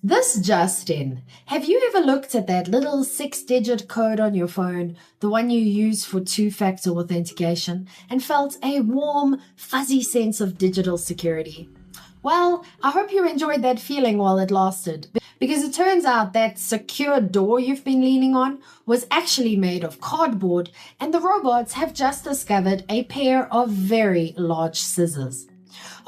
This just in. Have you ever looked at that little 6-digit code on your phone, the one you use for two-factor authentication, and felt a warm, fuzzy sense of digital security? Well, I hope you enjoyed that feeling while it lasted, because it turns out that secure door you've been leaning on was actually made of cardboard, and the robots have just discovered a pair of very large scissors.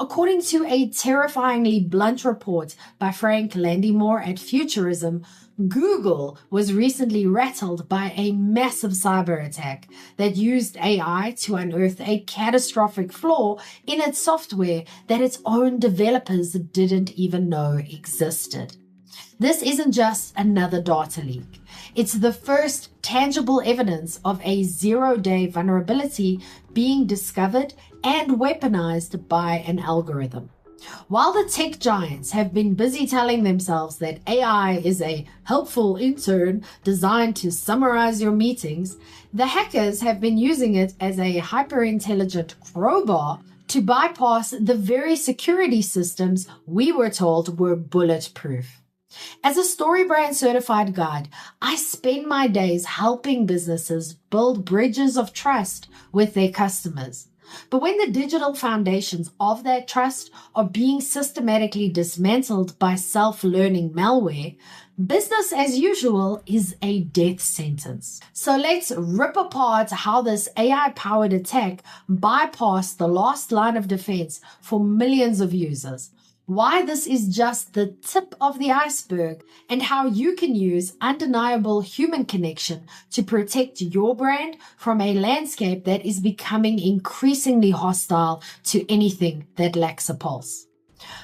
According to a terrifyingly blunt report by Frank Landymore at Futurism, Google was recently rattled by a massive cyber attack that used AI to unearth a catastrophic flaw in its software that its own developers didn't even know existed. This isn't just another data leak. It's the first tangible evidence of a zero-day vulnerability being discovered and weaponized by an algorithm. While the tech giants have been busy telling themselves that AI is a helpful intern designed to summarize your meetings, the hackers have been using it as a hyper-intelligent crowbar to bypass the very security systems we were told were bulletproof. As a StoryBrand certified guide, I spend my days helping businesses build bridges of trust with their customers. But when the digital foundations of that trust are being systematically dismantled by self-learning malware, business as usual is a death sentence. So let's rip apart how this AI-powered attack bypassed the last line of defense for millions of users, why this is just the tip of the iceberg, and how you can use undeniable human connection to protect your brand from a landscape that is becoming increasingly hostile to anything that lacks a pulse.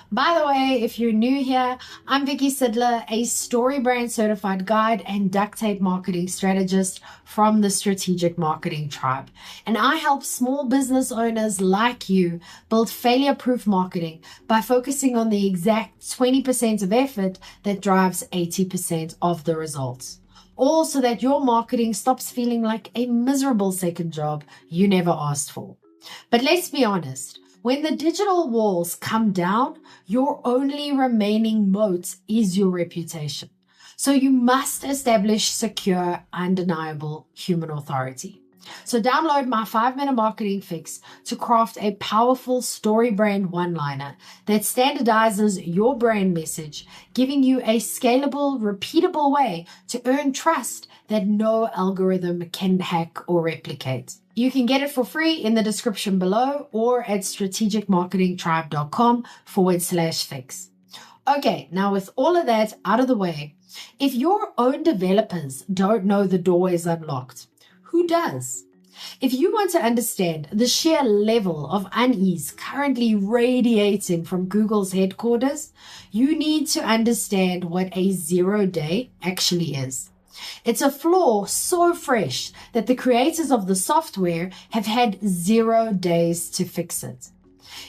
By the way, if you're new here, I'm Vicky Sidler, a StoryBrand certified guide and duct tape marketing strategist from the Strategic Marketing Tribe. And I help small business owners like you build failure-proof marketing by focusing on the exact 20% of effort that drives 80% of the results. All so that your marketing stops feeling like a miserable second job you never asked for. But let's be honest. When the digital walls come down, your only remaining moat is your reputation. So you must establish secure, undeniable human authority. So download my 5-minute marketing fix to craft a powerful StoryBrand one-liner that standardizes your brand message, giving you a scalable, repeatable way to earn trust that no algorithm can hack or replicate. You can get it for free in the description below or at strategicmarketingtribe.com/fix. Okay, now with all of that out of the way, if your own developers don't know the door is unlocked, who does? If you want to understand the sheer level of unease currently radiating from Google's headquarters, you need to understand what a zero-day actually is. It's a flaw so fresh that the creators of the software have had 0 days to fix it.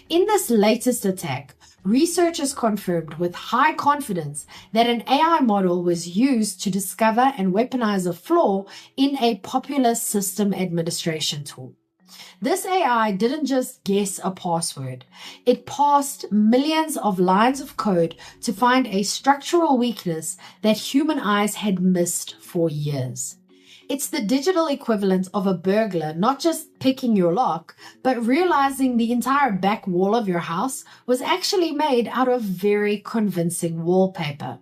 In this latest attack, researchers confirmed with high confidence that an AI model was used to discover and weaponize a flaw in a popular system administration tool. This AI didn't just guess a password. It parsed millions of lines of code to find a structural weakness that human eyes had missed for years. It's the digital equivalent of a burglar not just picking your lock, but realizing the entire back wall of your house was actually made out of very convincing wallpaper.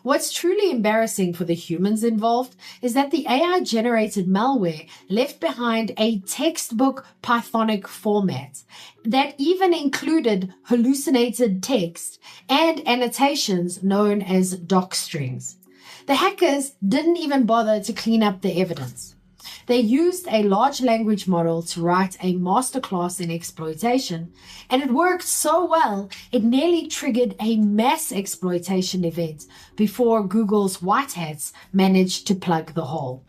What's truly embarrassing for the humans involved is that the AI-generated malware left behind a textbook Pythonic format that even included hallucinated text and annotations known as docstrings. The hackers didn't even bother to clean up the evidence. They used a large language model to write a masterclass in exploitation, and it worked so well, it nearly triggered a mass exploitation event before Google's white hats managed to plug the hole.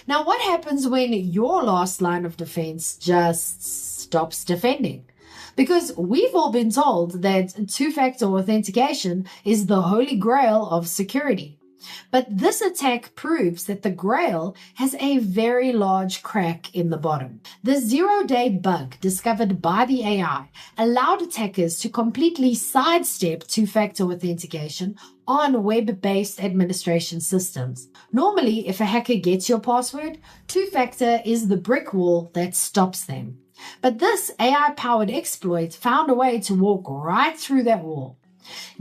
Now, what happens when your last line of defense just stops defending? Because we've all been told that two-factor authentication is the holy grail of security. But this attack proves that the Grail has a very large crack in the bottom. The zero-day bug discovered by the AI allowed attackers to completely sidestep two-factor authentication on web-based administration systems. Normally, if a hacker gets your password, two-factor is the brick wall that stops them. But this AI-powered exploit found a way to walk right through that wall.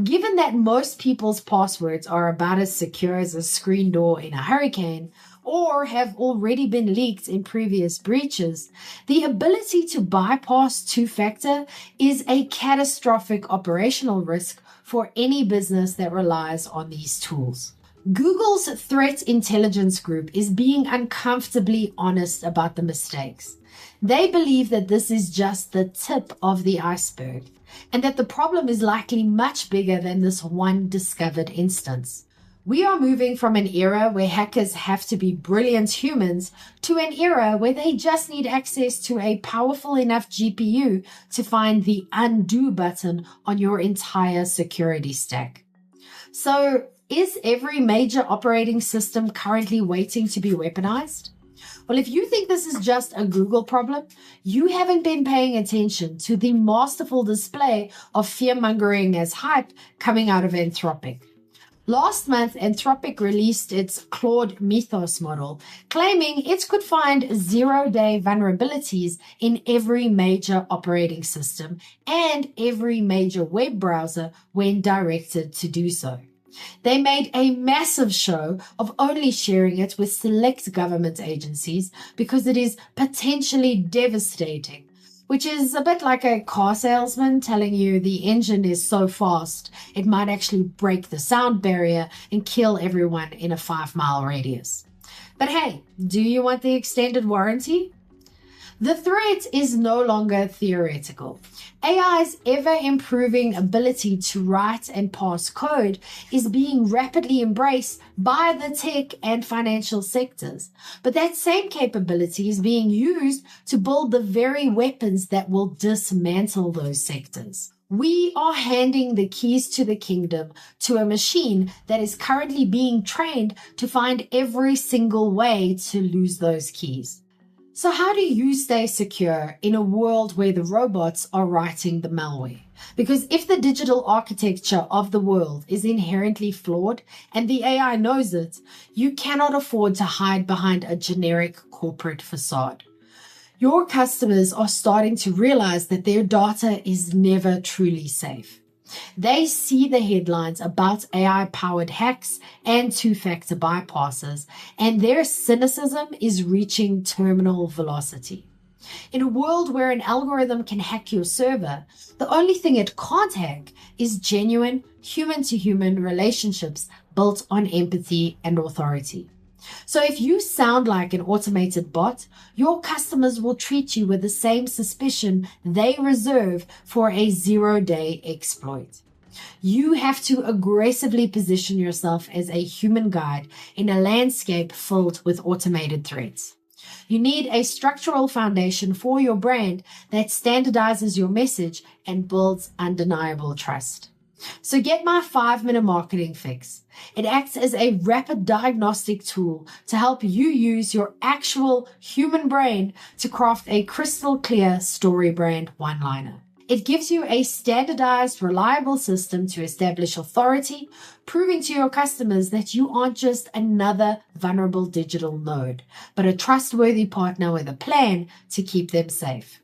Given that most people's passwords are about as secure as a screen door in a hurricane, or have already been leaked in previous breaches, the ability to bypass two-factor is a catastrophic operational risk for any business that relies on these tools. Google's threat intelligence group is being uncomfortably honest about the mistakes. They believe that this is just the tip of the iceberg, and that the problem is likely much bigger than this one discovered instance. We are moving from an era where hackers have to be brilliant humans to an era where they just need access to a powerful enough GPU to find the undo button on your entire security stack. So, is every major operating system currently waiting to be weaponized? Well, if you think this is just a Google problem, you haven't been paying attention to the masterful display of fear-mongering as hype coming out of Anthropic. Last month, Anthropic released its Claude Mythos model, claiming it could find zero-day vulnerabilities in every major operating system and every major web browser when directed to do so. They made a massive show of only sharing it with select government agencies because it is potentially devastating, which is a bit like a car salesman telling you the engine is so fast it might actually break the sound barrier and kill everyone in a 5-mile radius. But hey, do you want the extended warranty? The threat is no longer theoretical. AI's ever-improving ability to write and parse code is being rapidly embraced by the tech and financial sectors. But that same capability is being used to build the very weapons that will dismantle those sectors. We are handing the keys to the kingdom to a machine that is currently being trained to find every single way to lose those keys. So how do you stay secure in a world where the robots are writing the malware? Because if the digital architecture of the world is inherently flawed and the AI knows it, you cannot afford to hide behind a generic corporate facade. Your customers are starting to realize that their data is never truly safe. They see the headlines about AI-powered hacks and two-factor bypasses, and their cynicism is reaching terminal velocity. In a world where an algorithm can hack your server, the only thing it can't hack is genuine human-to-human relationships built on empathy and authority. So if you sound like an automated bot, your customers will treat you with the same suspicion they reserve for a zero-day exploit. You have to aggressively position yourself as a human guide in a landscape filled with automated threats. You need a structural foundation for your brand that standardizes your message and builds undeniable trust. So get my 5-minute marketing fix. It acts as a rapid diagnostic tool to help you use your actual human brain to craft a crystal clear story brand one-liner. It gives you a standardized, reliable system to establish authority, proving to your customers that you aren't just another vulnerable digital node, but a trustworthy partner with a plan to keep them safe.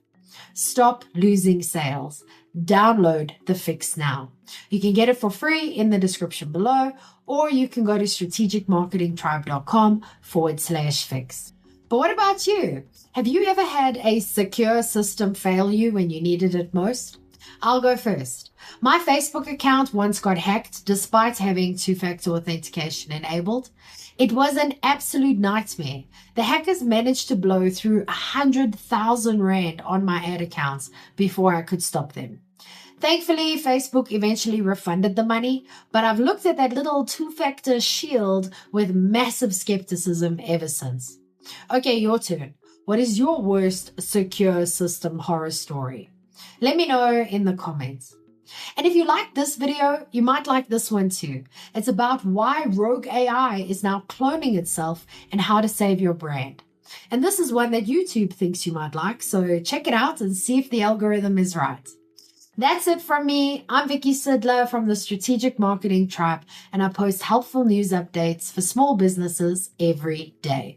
Stop losing sales. Download the fix now. You can get it for free in the description below, or you can go to strategicmarketingtribe.com/fix. But what about you? Have you ever had a secure system fail you when you needed it most? I'll go first. My Facebook account once got hacked despite having two-factor authentication enabled. It was an absolute nightmare. The hackers managed to blow through 100,000 Rand on my ad accounts before I could stop them. Thankfully, Facebook eventually refunded the money, but I've looked at that little two-factor shield with massive skepticism ever since. Okay, your turn. What is your worst secure system horror story? Let me know in the comments. And if you like this video, you might like this one too. It's about why rogue AI is now cloning itself and how to save your brand. And this is one that YouTube thinks you might like, so check it out and see if the algorithm is right. That's it from me. I'm Vicky Sidler from the Strategic Marketing Tribe, and I post helpful news updates for small businesses every day.